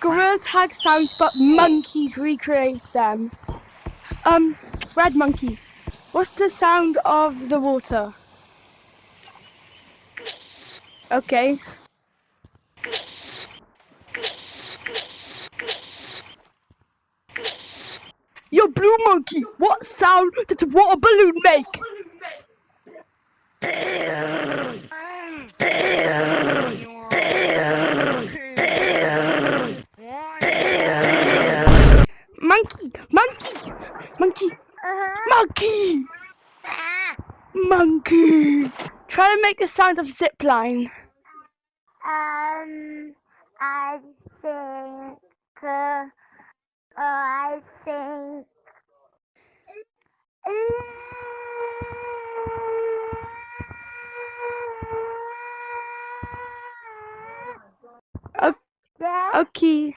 Gorillas have sounds, but monkeys recreate them. Red monkey, what's the sound of the water? Okay. Your blue monkey, what sound does a water balloon make? Monkey, monkey, monkey, monkey, monkey. Try to make the sound of zip line. I think, I think. Okay.